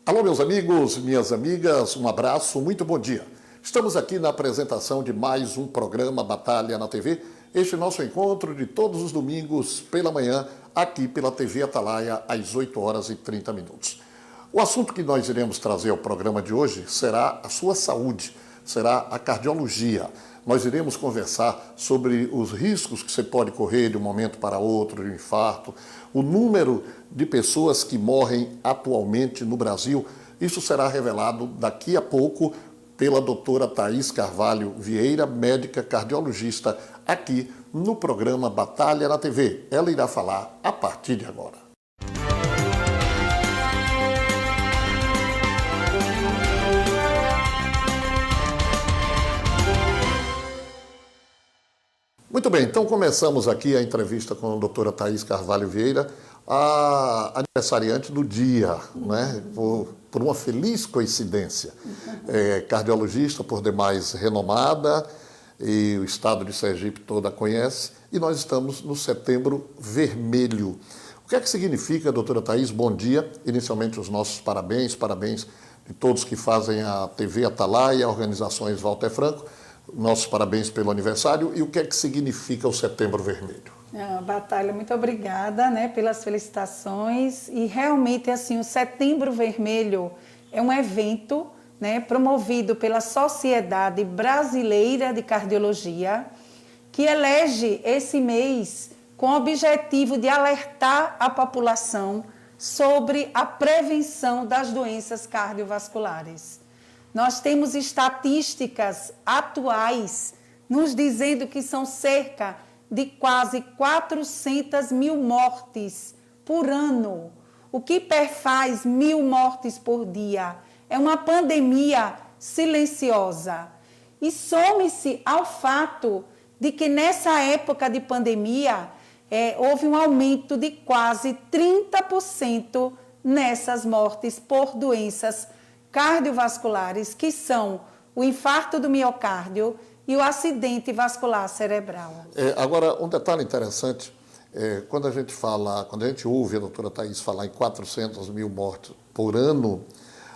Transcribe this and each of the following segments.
Alô, meus amigos, minhas amigas, um abraço, muito bom dia. Estamos aqui na apresentação de mais um programa Batalha na TV, este nosso encontro de todos os domingos pela manhã, aqui pela TV Atalaia, às 8 horas e 30 minutos. O assunto que nós iremos trazer ao programa de hoje será a sua saúde, será a cardiologia. Nós iremos conversar sobre os riscos que você pode correr de um momento para outro, de um infarto, o número de pessoas que morrem atualmente no Brasil. Isso será revelado daqui a pouco pela doutora Thaís Carvalho Vieira, médica cardiologista, aqui no programa Batalha na TV. Ela irá falar a partir de agora. Muito bem, então começamos aqui a entrevista com a doutora Thaís Carvalho Vieira, a aniversariante do dia, né? Por uma feliz coincidência. Cardiologista, por demais renomada, e o estado de Sergipe toda a conhece, e nós estamos no Setembro Vermelho. O que é que significa, doutora Thaís? Bom dia. Inicialmente os nossos parabéns de todos que fazem a TV Atalaia, organizações Walter Franco. Nossos parabéns pelo aniversário. E o que é que significa o Setembro Vermelho? Batalha, muito obrigada, né, pelas felicitações. E realmente, assim, o Setembro Vermelho é um evento, né, promovido pela Sociedade Brasileira de Cardiologia, que elege esse mês com o objetivo de alertar a população sobre a prevenção das doenças cardiovasculares. Nós temos estatísticas atuais nos dizendo que são cerca de quase 400 mil mortes por ano, o que perfaz 1.000 mortes por dia. É uma pandemia silenciosa. E some-se ao fato de que nessa época de pandemia houve um aumento de quase 30% nessas mortes por doenças cardiovasculares, que são o infarto do miocárdio e o acidente vascular cerebral. Agora, um detalhe interessante, quando a gente ouve a doutora Thaís falar em 400 mil mortes por ano,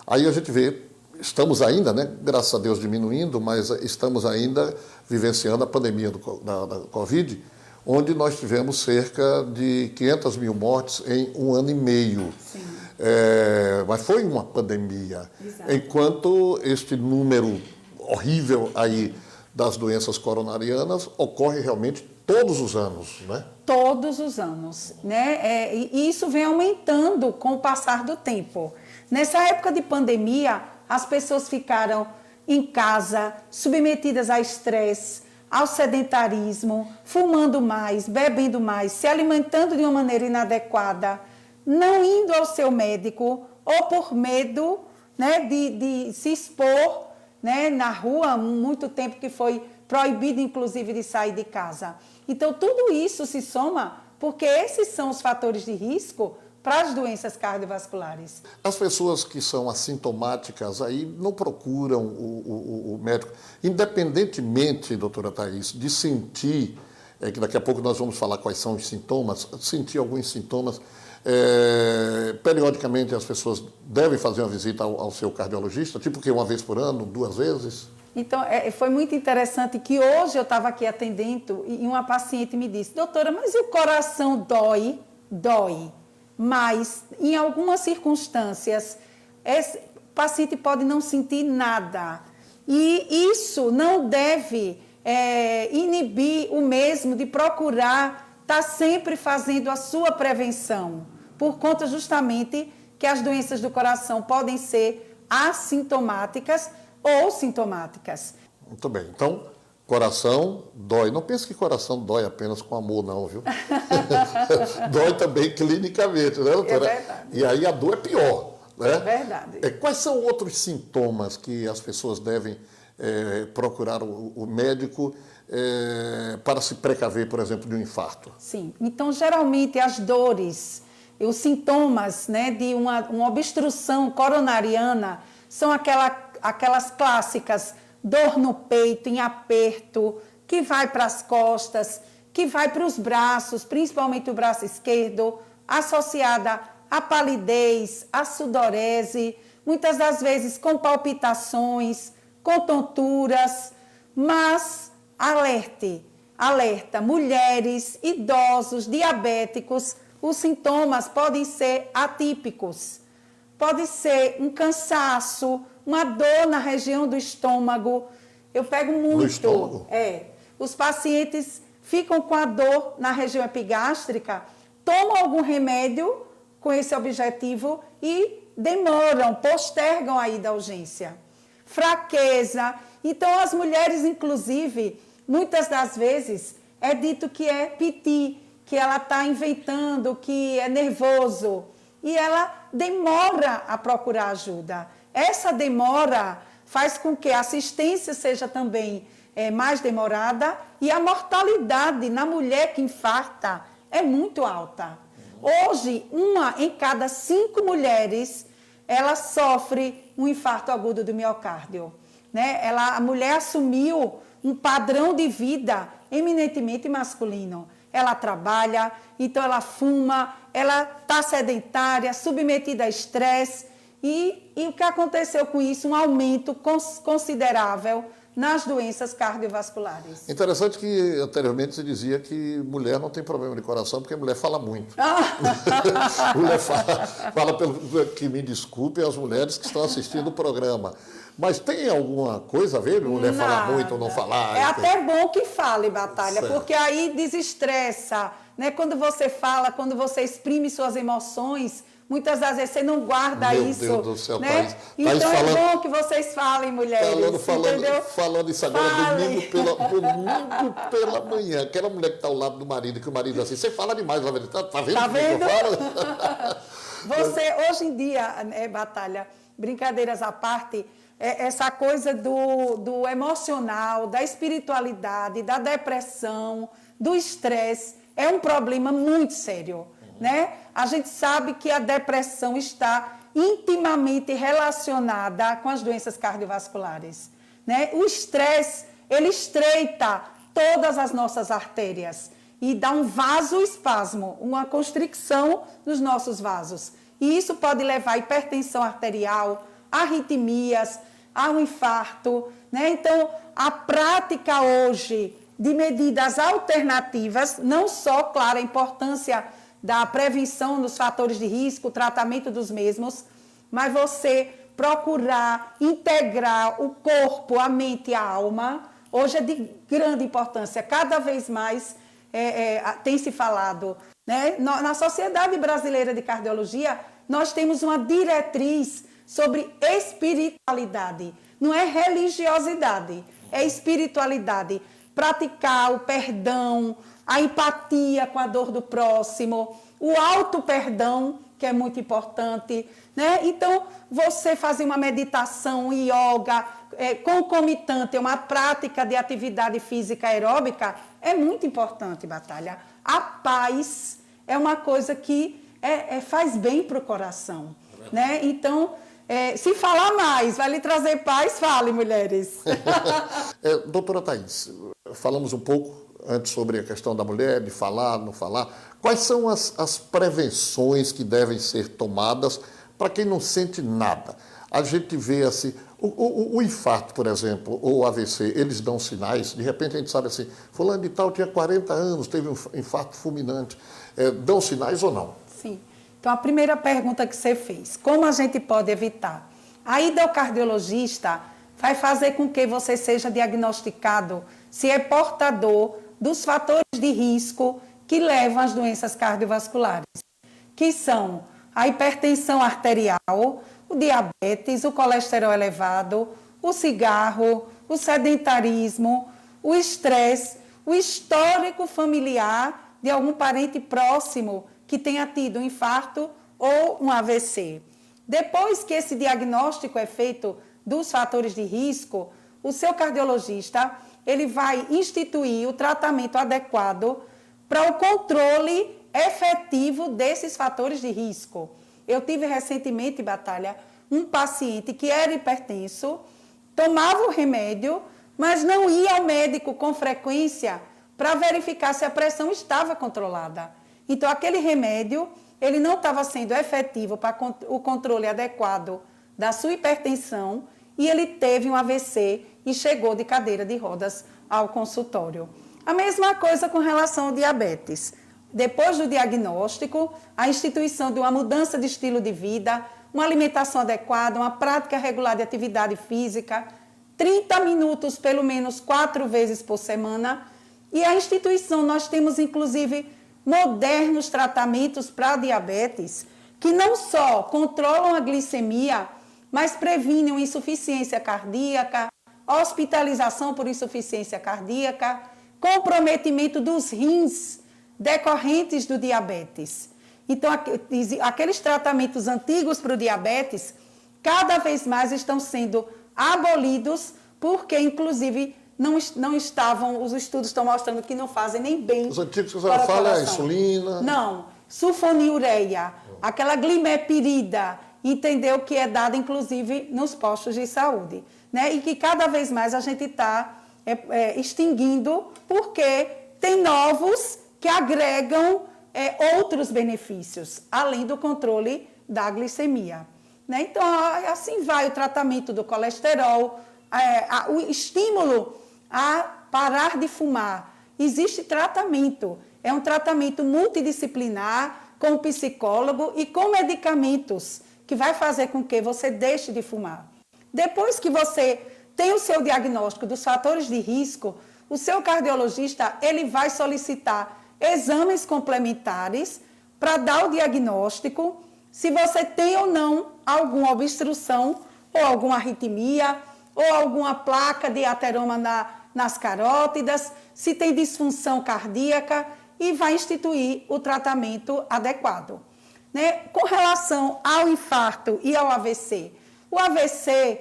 aí a gente vê, estamos ainda, né, graças a Deus diminuindo, mas estamos ainda vivenciando a pandemia da Covid, onde nós tivemos cerca de 500 mil mortes em um ano e meio. Sim. Mas foi uma pandemia. Exato. Enquanto este número horrível aí das doenças coronarianas ocorre realmente todos os anos, né? Todos os anos, né? E isso vem aumentando com o passar do tempo. Nessa época de pandemia, as pessoas ficaram em casa, submetidas a estresse, ao sedentarismo, fumando mais, bebendo mais, se alimentando de uma maneira inadequada, não indo ao seu médico, ou por medo, né, de se expor, né, na rua, muito tempo que foi proibido, inclusive, de sair de casa. Então, tudo isso se soma porque esses são os fatores de risco para as doenças cardiovasculares. As pessoas que são assintomáticas aí não procuram o médico, independentemente, doutora Thaís, de sentir, que daqui a pouco nós vamos falar quais são os sintomas, sentir alguns sintomas. Periodicamente as pessoas devem fazer uma visita ao seu cardiologista, tipo que uma vez por ano, 2 vezes? Então, foi muito interessante que hoje eu estava aqui atendendo e uma paciente me disse: doutora, mas e o coração dói? Dói. Mas, em algumas circunstâncias, esse paciente pode não sentir nada. E isso não deve inibir o mesmo de procurar estar sempre fazendo a sua prevenção, por conta justamente que as doenças do coração podem ser assintomáticas ou sintomáticas. Muito bem, então, coração dói. Não pense que coração dói apenas com amor, não, viu? Dói também clinicamente, né, doutora? É verdade. E aí a dor é pior, né? É verdade. Quais são outros sintomas que as pessoas devem procurar o médico para se precaver, por exemplo, de um infarto? Sim, então geralmente as dores, os sintomas, né, de uma obstrução coronariana são aquelas clássicas: dor no peito, em aperto, que vai para as costas, que vai para os braços, principalmente o braço esquerdo, associada à palidez, à sudorese, muitas das vezes com palpitações, com tonturas, mas alerta, mulheres, idosos, diabéticos, os sintomas podem ser atípicos. Pode ser um cansaço, uma dor na região do estômago. Eu pego muito. No estômago? Os pacientes ficam com a dor na região epigástrica, tomam algum remédio com esse objetivo e demoram, postergam a ida à urgência. Fraqueza. Então, as mulheres, inclusive, muitas das vezes, é dito que é piti, que ela está inventando, que é nervoso. E ela demora a procurar ajuda. Essa demora faz com que a assistência seja também mais demorada e a mortalidade na mulher que infarta é muito alta. Hoje, 1 em cada 5 mulheres, ela sofre um infarto agudo do miocárdio. Né? A mulher assumiu um padrão de vida eminentemente masculino. Ela trabalha, então ela fuma, ela está sedentária, submetida a estresse. E o que aconteceu com isso? Um aumento considerável nas doenças cardiovasculares. Interessante que anteriormente se dizia que mulher não tem problema de coração porque a mulher fala muito. Mulher fala que me desculpem as mulheres que estão assistindo o programa. Mas tem alguma coisa a ver mulher falar muito ou não falar? É até bom que fale, Batalha, certo. Porque aí desestressa. Né? Quando você fala, quando você exprime suas emoções, muitas das vezes você não guarda isso. Meu Deus do céu, né? Thaís, então falando, é bom que vocês falem, mulheres. Falando isso agora, domingo pela manhã. Aquela mulher que está ao lado do marido, que o marido assim, você fala demais, tá vendo? Tá vendo? Tá vendo? Você, hoje em dia, Batalha, brincadeiras à parte, essa coisa do emocional, da espiritualidade, da depressão, do estresse, é um problema muito sério. Né? A gente sabe que a depressão está intimamente relacionada com as doenças cardiovasculares. Né? O estresse, ele estreita todas as nossas artérias e dá um vasoespasmo, uma constricção dos nossos vasos. E isso pode levar a hipertensão arterial, arritmias, a um infarto. Né? Então, a prática hoje de medidas alternativas, não só, claro, a importância da prevenção dos fatores de risco, o tratamento dos mesmos, mas você procurar integrar o corpo, a mente e a alma, hoje é de grande importância. Cada vez mais tem se falado. Né? Na Sociedade Brasileira de Cardiologia, nós temos uma diretriz sobre espiritualidade. Não é religiosidade, é espiritualidade. Praticar o perdão, a empatia com a dor do próximo, o auto-perdão, que é muito importante. Né? Então, você fazer uma meditação, yoga, concomitante, uma prática de atividade física aeróbica, é muito importante, Batalha. A paz é uma coisa que faz bem para o coração. Né? Então, se falar mais, vai lhe trazer paz, fale, mulheres. Doutora Thaís, falamos um pouco antes sobre a questão da mulher, de falar, não falar. Quais são as prevenções que devem ser tomadas para quem não sente nada? A gente vê assim, o infarto, por exemplo, ou o AVC, eles dão sinais, de repente a gente sabe assim, fulano de tal tinha 40 anos, teve um infarto fulminante. Dão sinais ou não? Sim. Então, a primeira pergunta que você fez, como a gente pode evitar? A ida ao cardiologista vai fazer com que você seja diagnosticado se é portador dos fatores de risco que levam às doenças cardiovasculares, que são a hipertensão arterial, o diabetes, o colesterol elevado, o cigarro, o sedentarismo, o estresse, o histórico familiar de algum parente próximo que tenha tido um infarto ou um AVC. Depois que esse diagnóstico é feito dos fatores de risco, o seu cardiologista ele vai instituir o tratamento adequado para o controle efetivo desses fatores de risco. Eu tive recentemente, Batalha, um paciente que era hipertenso, tomava o remédio, mas não ia ao médico com frequência para verificar se a pressão estava controlada. Então, aquele remédio, ele não estava sendo efetivo para o controle adequado da sua hipertensão e ele teve um AVC e chegou de cadeira de rodas ao consultório. A mesma coisa com relação ao diabetes. Depois do diagnóstico, a instituição de uma mudança de estilo de vida, uma alimentação adequada, uma prática regular de atividade física, 30 minutos pelo menos 4 vezes por semana. E a instituição, nós temos inclusive modernos tratamentos para diabetes que não só controlam a glicemia, mas previnem uma insuficiência cardíaca, hospitalização por insuficiência cardíaca, comprometimento dos rins decorrentes do diabetes. Então, aqueles tratamentos antigos para o diabetes, cada vez mais estão sendo abolidos, porque, inclusive, não estavam, os estudos estão mostrando que não fazem nem bem. Os antigos que você fala é a insulina? Não, sulfonilureia, aquela glimepirida, entendeu? Que é dada, inclusive, nos postos de saúde, né? E que cada vez mais a gente está extinguindo, porque tem novos que agregam outros benefícios, além do controle da glicemia, né? Então, assim vai o tratamento do colesterol, o estímulo a parar de fumar. Existe tratamento, é um tratamento multidisciplinar, com o psicólogo e com medicamentos, que vai fazer com que você deixe de fumar. Depois que você tem o seu diagnóstico dos fatores de risco, o seu cardiologista ele vai solicitar exames complementares para dar o diagnóstico se você tem ou não alguma obstrução ou alguma arritmia ou alguma placa de ateroma nas carótidas, se tem disfunção cardíaca e vai instituir o tratamento adequado, né? Com relação ao infarto e ao AVC, o AVC,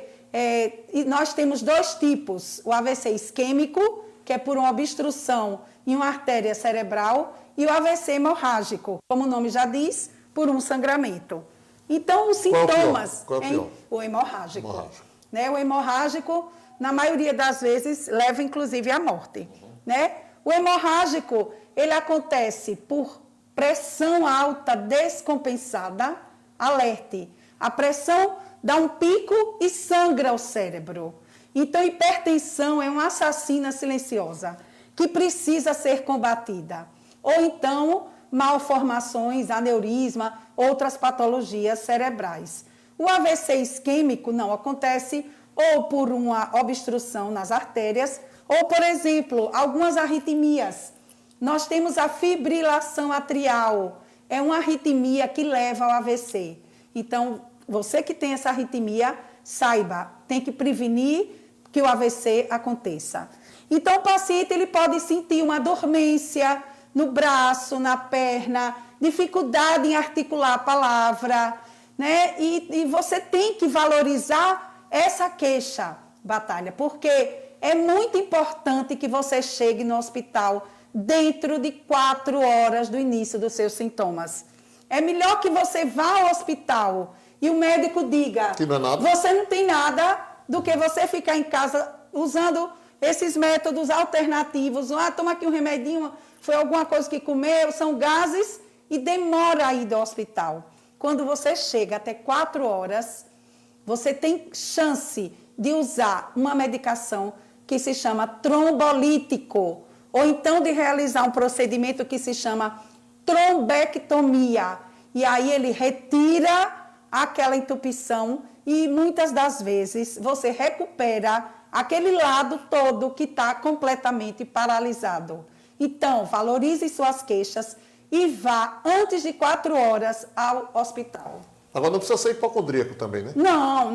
nós temos 2 tipos, o AVC isquêmico, que é por uma obstrução em uma artéria cerebral, e o AVC hemorrágico, como o nome já diz, por um sangramento. Então, os sintomas... Qual é o pior? O hemorrágico. Né? O hemorrágico, na maioria das vezes, leva inclusive à morte. Né? O hemorrágico, ele acontece por pressão alta descompensada, alerte. A pressão dá um pico e sangra o cérebro. Então, hipertensão é uma assassina silenciosa que precisa ser combatida. Ou então, malformações, aneurisma, outras patologias cerebrais. O AVC isquêmico não acontece ou por uma obstrução nas artérias, ou, por exemplo, algumas arritmias. Nós temos a fibrilação atrial, é uma arritmia que leva ao AVC. Então, você que tem essa arritmia, saiba, tem que prevenir que o AVC aconteça. Então, o paciente ele pode sentir uma dormência no braço, na perna, dificuldade em articular a palavra, né? E você tem que valorizar essa queixa, Batalha, porque é muito importante que você chegue no hospital dentro de 4 horas do início dos seus sintomas. É melhor que você vá ao hospital e o médico diga que não é nada. Você não tem nada, do que você ficar em casa usando esses métodos alternativos. Toma aqui um remedinho, foi alguma coisa que comeu, são gases, e demora a ir ao hospital. Quando você chega até 4 horas, você tem chance de usar uma medicação que se chama trombolítico, ou então de realizar um procedimento que se chama trombectomia. E aí ele retira aquela entupição e muitas das vezes você recupera aquele lado todo que está completamente paralisado. Então, valorize suas queixas e vá antes de 4 horas ao hospital. Agora não precisa ser hipocondríaco também, né? Não,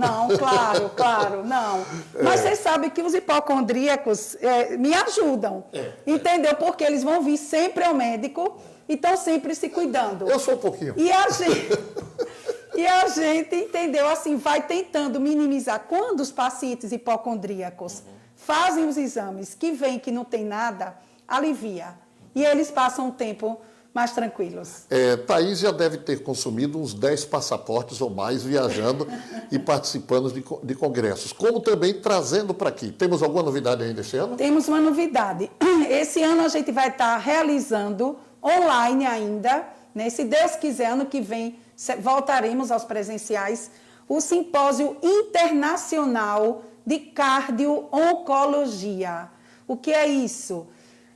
claro, não. Mas você sabe que os hipocondríacos me ajudam, entendeu? Porque eles vão vir sempre ao médico e estão sempre se cuidando. Eu sou um pouquinho. E a gente, entendeu? Assim, vai tentando minimizar. Quando os pacientes hipocondríacos fazem os exames que veem que não tem nada, alivia. E eles passam um tempo mais tranquilos. Thaís já deve ter consumido uns 10 passaportes ou mais viajando e participando de congressos, como também trazendo para aqui. Temos alguma novidade ainda esse ano? Temos uma novidade. Esse ano a gente vai estar realizando online ainda, né? Se Deus quiser, ano que vem voltaremos aos presenciais, o Simpósio Internacional de Cardio-Oncologia. O que é isso?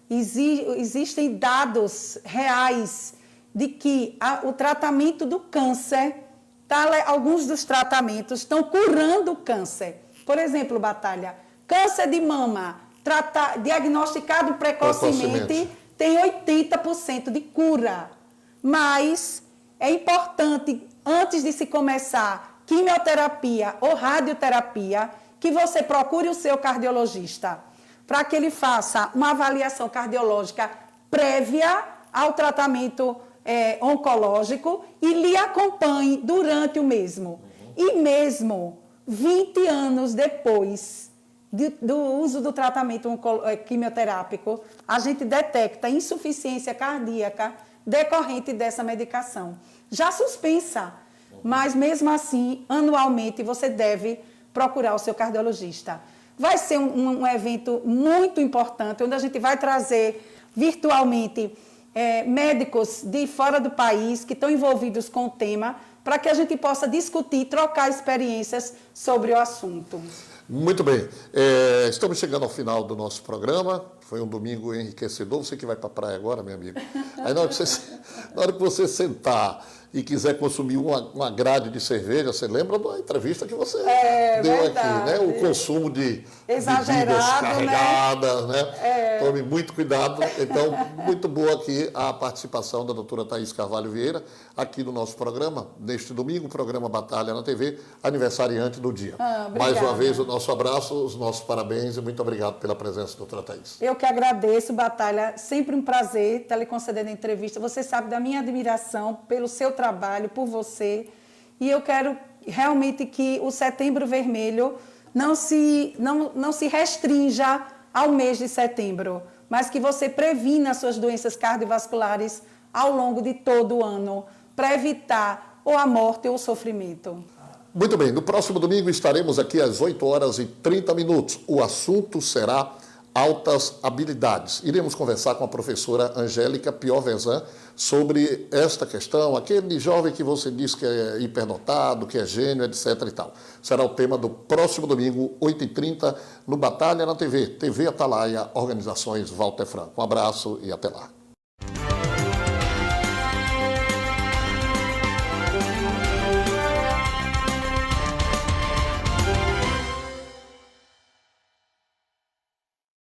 Existem dados reais de que o tratamento do câncer, alguns dos tratamentos estão curando o câncer. Por exemplo, Batalha, câncer de mama, diagnosticado precocemente, tem 80% de cura. Mas é importante, antes de se começar quimioterapia ou radioterapia, que você procure o seu cardiologista, para que ele faça uma avaliação cardiológica prévia ao tratamento oncológico e lhe acompanhe durante o mesmo. E mesmo 20 anos depois do uso do tratamento quimioterápico, a gente detecta insuficiência cardíaca decorrente dessa medicação. Já suspensa, mas mesmo assim, anualmente, você deve procurar o seu cardiologista. Vai ser um evento muito importante, onde a gente vai trazer virtualmente médicos de fora do país que estão envolvidos com o tema, para que a gente possa discutir, trocar experiências sobre o assunto. Muito bem. Estamos chegando ao final do nosso programa. Foi um domingo enriquecedor. Você que vai para a praia agora, meu amigo. Aí na hora que você sentar e quiser consumir uma grade de cerveja, você lembra da entrevista que você deu verdade. aqui, né? O consumo de exagerado, bebidas carregadas, né? É. Tome muito cuidado. Então, muito boa aqui a participação da doutora Thaís Carvalho Vieira, aqui no nosso programa, neste domingo, programa Batalha na TV, aniversariante do dia. Mais uma vez, o nosso abraço, os nossos parabéns e muito obrigado pela presença, doutora Thaís. Eu que agradeço, Batalha. Sempre um prazer estar lhe concedendo a entrevista. Você sabe da minha admiração pelo seu trabalho, por você. E eu quero realmente que o Setembro Vermelho não se restrinja ao mês de setembro, mas que você previna as suas doenças cardiovasculares ao longo de todo o ano, para evitar ou a morte ou o sofrimento. Muito bem, no próximo domingo estaremos aqui às 8h30. O assunto será altas habilidades. Iremos conversar com a professora Angélica Piovesan sobre esta questão, aquele jovem que você diz que é hiperdotado, que é gênio, etc. e tal. Será o tema do próximo domingo, 8h30, no Batalha na TV, TV Atalaia, Organizações Walter Franco. Um abraço e até lá.